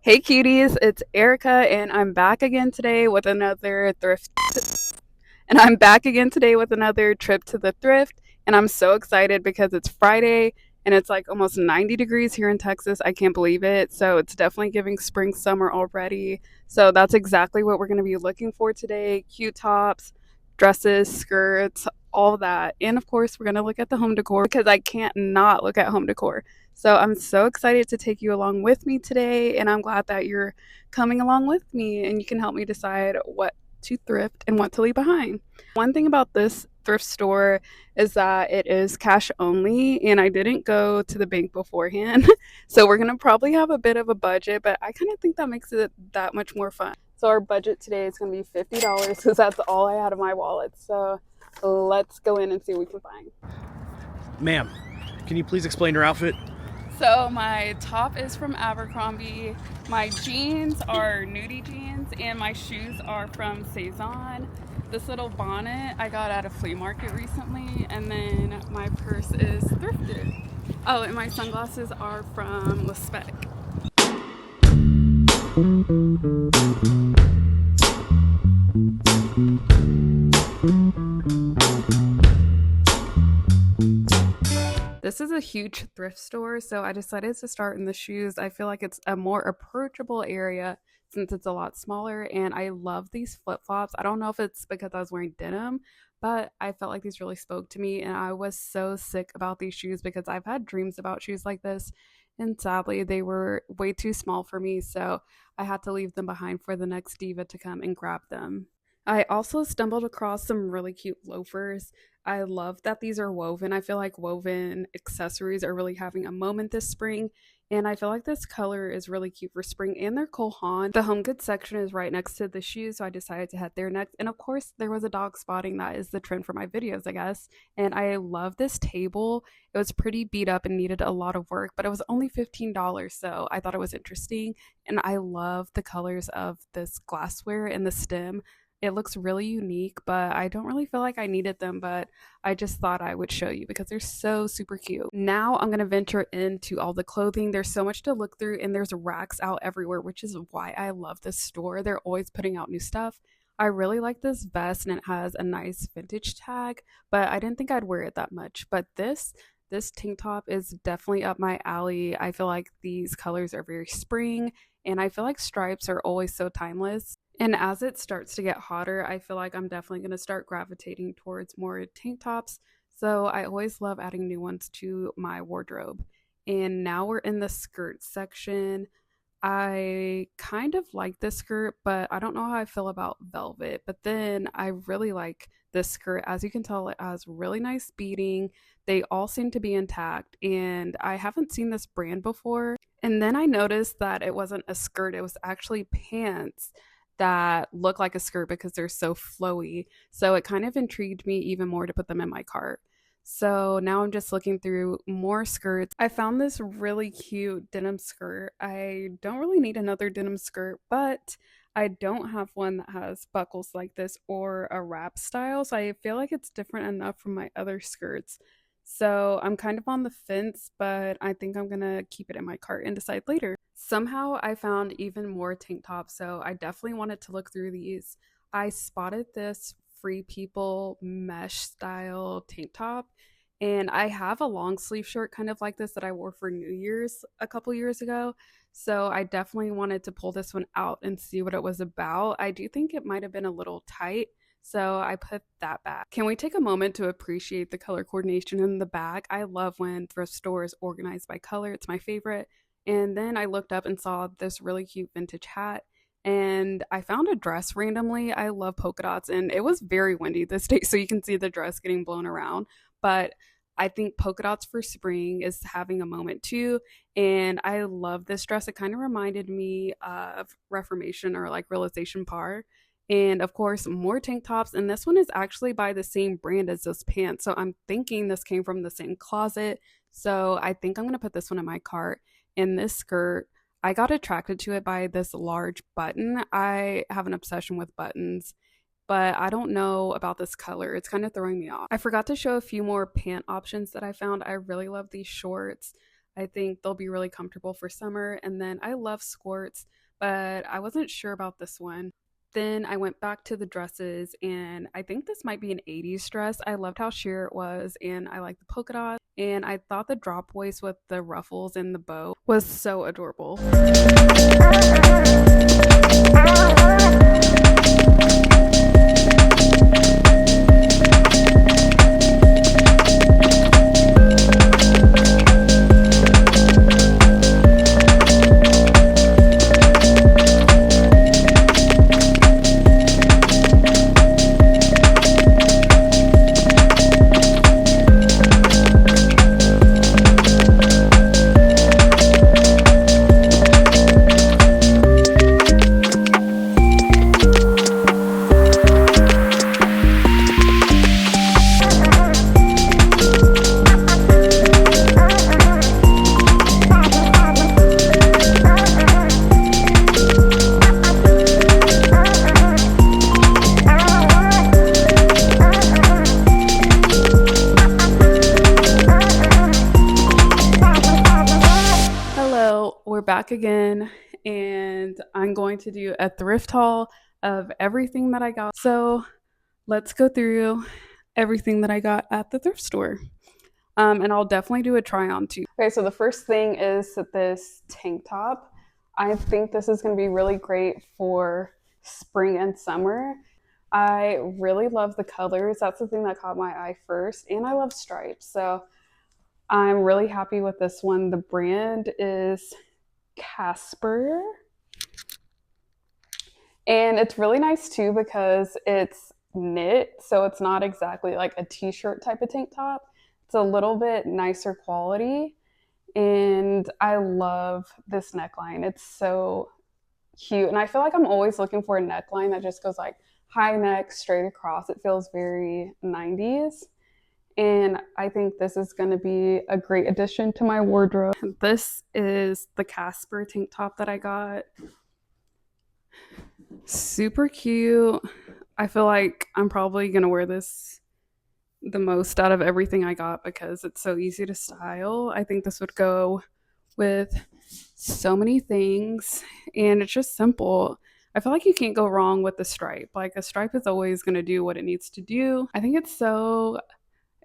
Hey cuties, it's Erica and I'm back again today with another thrift and I'm back again today with another trip to the thrift, and I'm so excited because it's Friday and it's like almost 90 degrees here in Texas. I can't believe it. So it's definitely giving spring summer already. So that's exactly what we're going to be looking for today. Cute tops, dresses, skirts, all that. And of course, we're going to look at the home decor because I can't not look at home decor. So I'm so excited to take you along with me today, and I'm glad that you're coming along with me and you can help me decide what to thrift and what to leave behind. One thing about this thrift store is that it is cash only, and I didn't go to the bank beforehand. So we're going to probably have a bit of a budget, but I kind of think that makes it that much more fun. So our budget today is going to be $50 because that's all I had in my wallet. So let's go in and see what we can find. Ma'am, can you please explain your outfit? So my top is from Abercrombie, my jeans are nudie jeans, and my shoes are from Saison. This little bonnet I got at a flea market recently, and then my purse is thrifted. Oh, and my sunglasses are from Le Spec. This is a huge thrift store, so I decided to start in the shoes. I feel like it's a more approachable area since it's a lot smaller, and I love these flip flops. I don't know if it's because I was wearing denim, but I felt like these really spoke to me, and I was so sick about these shoes because I've had dreams about shoes like this, and sadly, they were way too small for me, so I had to leave them behind for the next diva to come and grab them. I also stumbled across some really cute loafers. I love that these are woven. I feel like woven accessories are really having a moment this spring. And I feel like this color is really cute for spring, and they're Cole Haan. The home goods section is right next to the shoes, so I decided to head there next. And of course, there was a dog spotting. That is the trend for my videos, I guess. And I love this table. It was pretty beat up and needed a lot of work, but it was only $15, so I thought it was interesting. And I love the colors of this glassware and the stem. It looks really unique, but I don't really feel like I needed them, but I just thought I would show you because they're so super cute. Now I'm going to venture into all the clothing. There's so much to look through, and there's racks out everywhere, which is why I love this store. They're always putting out new stuff. I really like this vest, and it has a nice vintage tag, but I didn't think I'd wear it that much. But this tank top is definitely up my alley. I feel like these colors are very spring, and I feel like stripes are always so timeless. And as it starts to get hotter, I feel like I'm definitely going to start gravitating towards more tank tops. So I always love adding new ones to my wardrobe. And now we're in the skirt section. I kind of like this skirt, but I don't know how I feel about velvet. But then I really like this skirt. As you can tell, it has really nice beading. They all seem to be intact, and I haven't seen this brand before. And then I noticed that it wasn't a skirt, it was actually pants that look like a skirt because they're so flowy. So it kind of intrigued me even more to put them in my cart. So now I'm just looking through more skirts. I found this really cute denim skirt. I don't really need another denim skirt, but I don't have one that has buckles like this or a wrap style. So I feel like it's different enough from my other skirts. So I'm kind of on the fence, but I think I'm gonna keep it in my cart and decide later. Somehow I found even more tank tops, so I definitely wanted to look through these. I spotted this Free People mesh style tank top, and I have a long sleeve shirt kind of like this that I wore for New Year's a couple years ago. So I definitely wanted to pull this one out and see what it was about. I do think it might have been a little tight, so I put that back. Can we take a moment to appreciate the color coordination in the back? I love when thrift stores organized by color. It's my favorite. And then I looked up and saw this really cute vintage hat. And I found a dress randomly. I love polka dots, and it was very windy this day, so you can see the dress getting blown around. But I think polka dots for spring is having a moment too. And I love this dress. It kind of reminded me of Reformation or like Realization Par. And of course, more tank tops. And this one is actually by the same brand as this pants. So I'm thinking this came from the same closet. So I think I'm going to put this one in my cart. And this skirt, I got attracted to it by this large button. I have an obsession with buttons, but I don't know about this color. It's kind of throwing me off. I forgot to show a few more pant options that I found. I really love these shorts. I think they'll be really comfortable for summer. And then I love skirts, but I wasn't sure about this one. Then I went back to the dresses, and I think this might be an 80s dress. I loved how sheer it was, and I like the polka dots. And I thought the drop waist with the ruffles and the bow was so adorable. We're back again, and I'm going to do a thrift haul of everything that I got. So let's go through everything that I got at the thrift store. And I'll definitely do a try on too. Okay, so the first thing is this tank top. I think this is going to be really great for spring and summer. I really love the colors. That's the thing that caught my eye first. And I love stripes. So I'm really happy with this one. The brand is Casper. And it's really nice too because it's knit, so it's not exactly like a t-shirt type of tank top. It's a little bit nicer quality, and I love this neckline. It's so cute, and I feel like I'm always looking for a neckline that just goes like high neck straight across. It feels very 90s. And I think this is going to be a great addition to my wardrobe. This is the Casper tank top that I got. Super cute. I feel like I'm probably going to wear this the most out of everything I got because it's so easy to style. I think this would go with so many things, and it's just simple. I feel like you can't go wrong with the stripe. Like a stripe is always going to do what it needs to do. I think it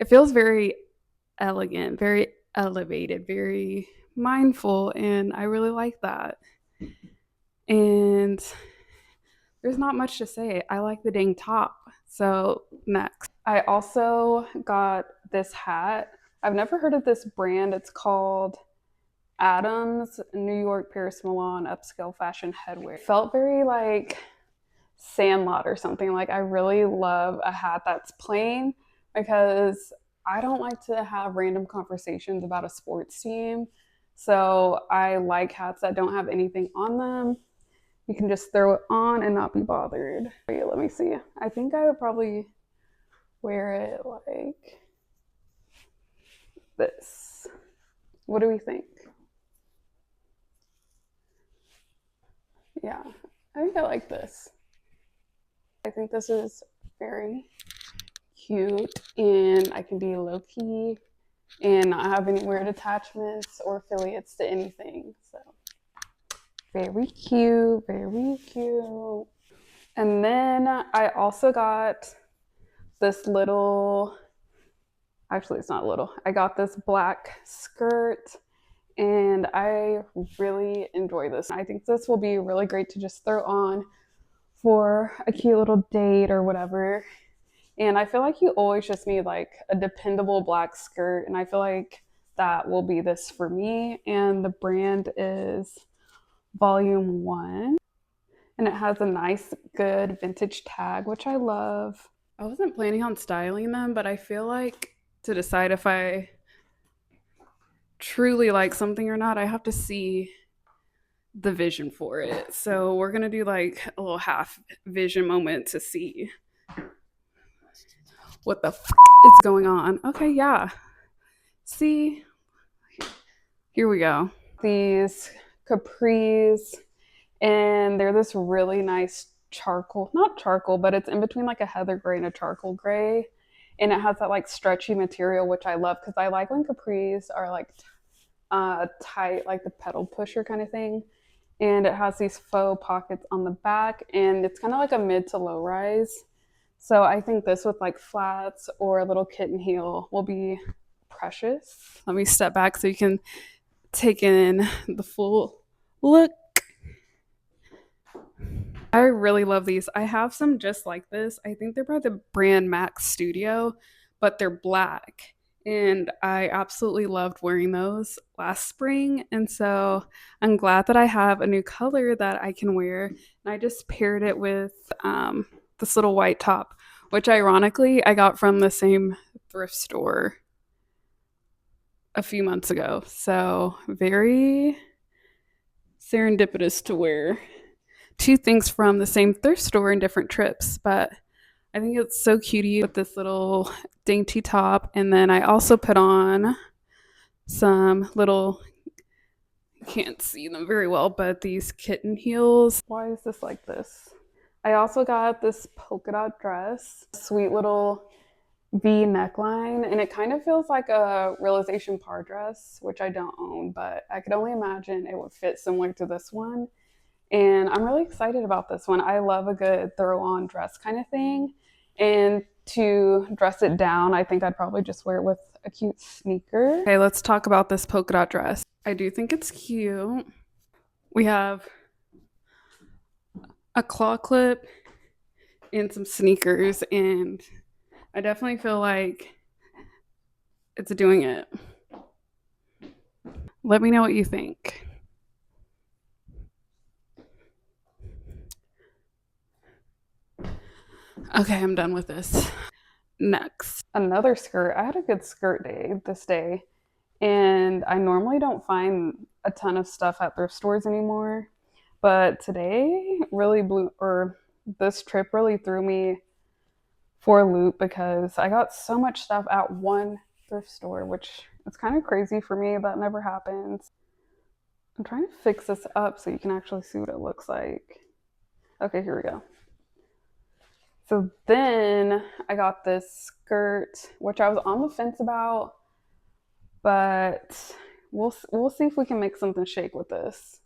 feels very elegant, very elevated, very mindful, and I really like that. And there's not much to say. I like the dang top. So next, I also got this hat. I've never heard of this brand. It's called Adams New York Paris Milan Upscale Fashion Headwear. It felt very like Sandlot or something. Like I really love a hat that's plain because I don't like to have random conversations about a sports team. So I like hats that don't have anything on them. You can just throw it on and not be bothered. Let me see. I think I would probably wear it like this. What do we think? Yeah, I think I like this. I think this is very cute, and I can be low-key and not have any weird attachments or affiliates to anything. So very cute, very cute. And then I also got this little, actually it's not little, I got this black skirt, and I really enjoy this. I think this will be really great to just throw on for a cute little date or whatever. And I feel like you always just need like a dependable black skirt, and I feel like that will be this for me. And the brand is Volume 1, and it has a nice good vintage tag, which I love. I wasn't planning on styling them, but I feel like to decide if I truly like something or not, I have to see the vision for it. So we're gonna do like a little half vision moment to see what the is going on. Okay, yeah. See, here we go. These capris, and they're this really nice charcoal, not charcoal, but it's in between like a heather gray and a charcoal gray. And it has that like stretchy material, which I love because I like when capris are like tight, like the pedal pusher kind of thing. And it has these faux pockets on the back, and it's kind of like a mid to low rise. So I think this with like flats or a little kitten heel will be precious. Let me step back so you can take in the full look. I really love these. I have some just like this. I think they're by the brand Max Studio, but they're black. And I absolutely loved wearing those last spring. And so I'm glad that I have a new color that I can wear. And I just paired it with this little white top, which ironically I got from the same thrift store a few months ago. So very serendipitous to wear two things from the same thrift store in different trips, but I think it's so cutie with this little dainty top. And then I also put on some little, you can't see them very well, but these kitten heels. Why is this like this? I also got this polka dot dress, sweet little V neckline, and it kind of feels like a realization par dress, which I don't own, but I could only imagine it would fit similar to this one. And I'm really excited about this one. I love a good throw on dress kind of thing. And to dress it down, I think I'd probably just wear it with a cute sneaker. Okay, let's talk about this polka dot dress. I do think it's cute. We have a claw clip and some sneakers, and I definitely feel like it's doing it. Let me know what you think. Okay, I'm done with this. Next, another skirt. I had a good skirt day this day, and I normally don't find a ton of stuff at thrift stores anymore, but today really blew, or this trip really threw me for a loop because I got so much stuff at one thrift store, which is kind of crazy for me. That never happens. I'm trying to fix this up so you can actually see what it looks like. Okay, here we go. So then I got this skirt, which I was on the fence about, but we'll see if we can make something shake with this.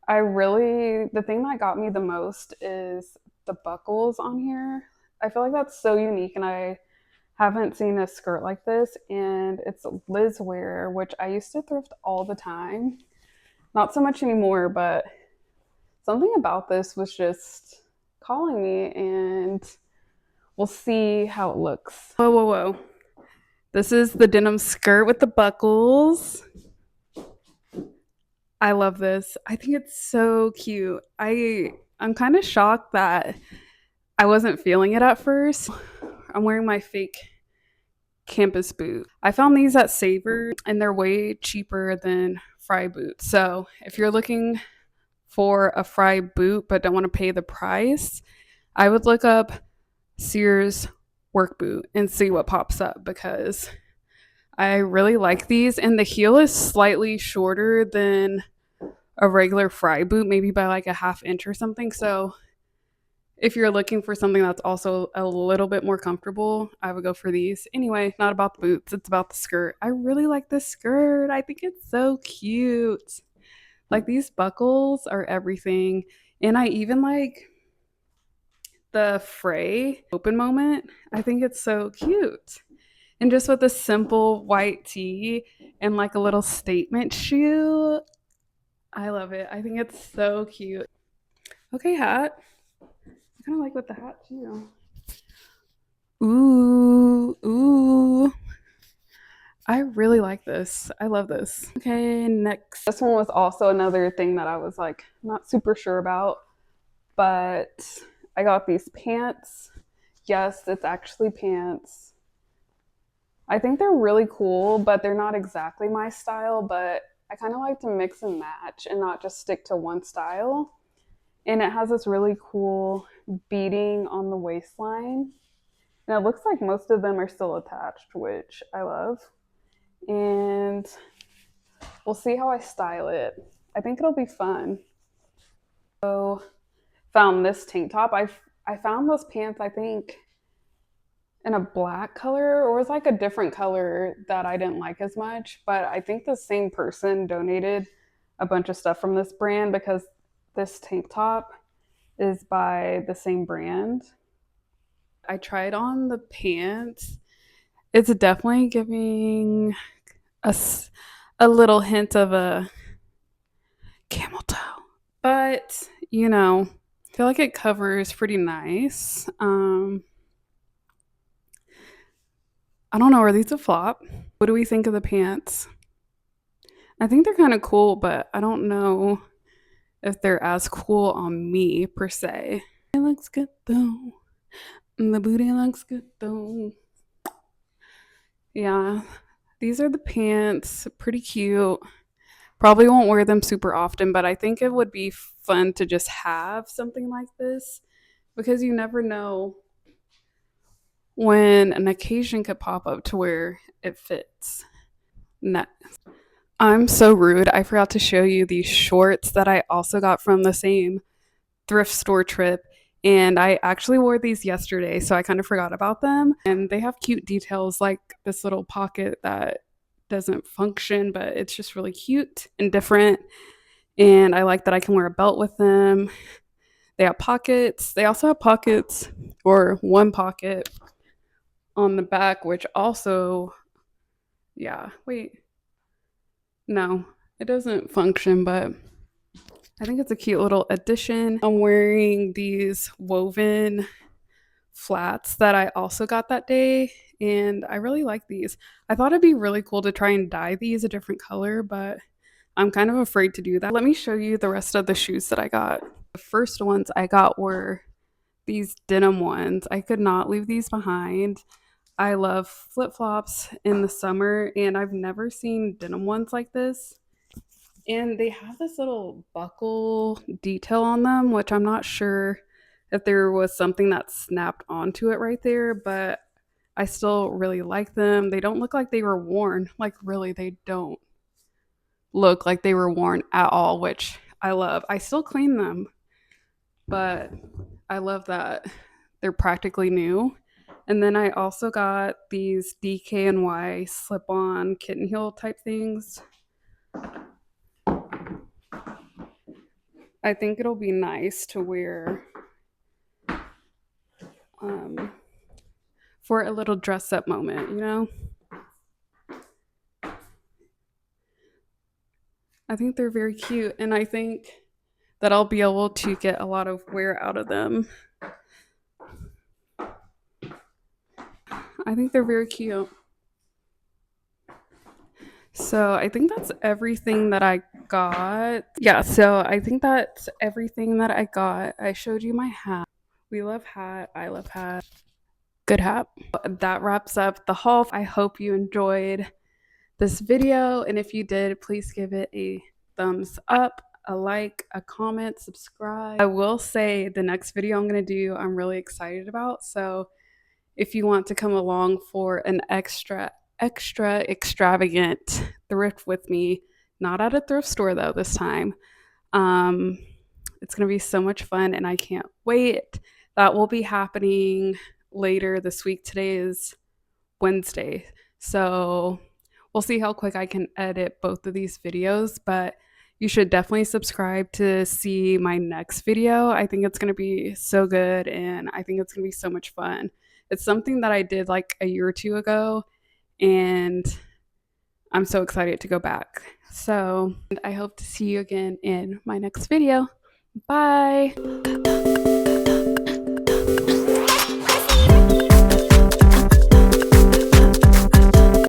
The thing that got me the most is the buckles on here. I feel like that's so unique, and I haven't seen a skirt like this, and it's Liz wear, which I used to thrift all the time. Not so much anymore, but something about this was just calling me, and we'll see how it looks. Whoa, whoa, whoa. This is the denim skirt with the buckles. I love this. I think it's so cute. I'm kind of shocked that I wasn't feeling it at first. I'm wearing my fake campus boot. I found these at Savor, and they're way cheaper than Fry boots. So if you're looking for a Fry boot but don't want to pay the price, I would look up Sears work boot and see what pops up, because I really like these, and the heel is slightly shorter than a regular Fry boot, maybe by like a half inch or something. So if you're looking for something that's also a little bit more comfortable, I would go for these. Anyway, not about the boots, it's about the skirt. I really like this skirt. I think it's so cute. Like, these buckles are everything. And I even like the fray open moment. I think it's so cute. And just with a simple white tee and like a little statement shoe, I love it. I think it's so cute. Okay, hat. I kind of like with the hat too. Ooh, ooh. I really like this. I love this. Okay, next. This one was also another thing that I was like not super sure about, but I got these pants. Yes, it's actually pants. I think they're really cool, but they're not exactly my style, but I kind of like to mix and match and not just stick to one style. And it has this really cool beading on the waistline. And it looks like most of them are still attached, which I love. And we'll see how I style it. I think it'll be fun. So found this tank top. I found those pants, I think in a black color, or it was like a different color that I didn't like as much. But I think the same person donated a bunch of stuff from this brand because this tank top is by the same brand. I tried on the pants. It's definitely giving us a little hint of a camel toe, but I feel like it covers pretty nice. I don't know. Are these a flop? What do we think of the pants? I think they're kind of cool, but I don't know if they're as cool on me per se. It looks good though. The booty looks good though. Yeah, these are the pants. Pretty cute. Probably won't wear them super often, but I think it would be fun to just have something like this because you never know when an occasion could pop up to where it fits. Next. I'm so rude. I forgot to show you these shorts that I also got from the same thrift store trip. And I actually wore these yesterday, so I kind of forgot about them. And they have cute details like this little pocket that doesn't function, but it's just really cute and different. And I like that I can wear a belt with them. They have pockets. They also have pockets, or one pocket on the back, which also, yeah, wait, no, it doesn't function, but I think it's a cute little addition. I'm wearing these woven flats that I also got that day, and I really like these. I thought it'd be really cool to try and dye these a different color, but I'm kind of afraid to do that. Let me show you the rest of the shoes that I got. The first ones I got were these denim ones. I could not leave these behind. I love flip flops in the summer, and I've never seen denim ones like this. And they have this little buckle detail on them, which I'm not sure if there was something that snapped onto it right there, but I still really like them. They don't look like they were worn. Like, really, they don't look like they were worn at all, which I love. I still clean them, but I love that they're practically new. And then I also got these DKNY slip on kitten heel type things. I think it'll be nice to wear um, for a little dress up moment. I think they're very cute, and I think that I'll be able to get a lot of wear out of them. I think they're very cute. So I think that's everything that I got. Yeah, so I think that's everything that I got. I showed you my hat. We love hat. I love hat. Good hat. That wraps up the haul. I hope you enjoyed this video, and if you did, please give it a thumbs up, a like, a comment, subscribe. I will say the next video I'm going to do, I'm really excited about. So if you want to come along for an extra extravagant thrift with me, not at a thrift store though this time, um it's going to be so much fun and I can't wait. That will be happening later this week. Today is Wednesday, so we'll see how quick I can edit both of these videos, but you should definitely subscribe to see my next video. I think it's going to be so good and I think it's going to be so much fun. It's something that I did like a year or two ago, and I'm so excited to go back. So I hope to see you again in my next video. Bye.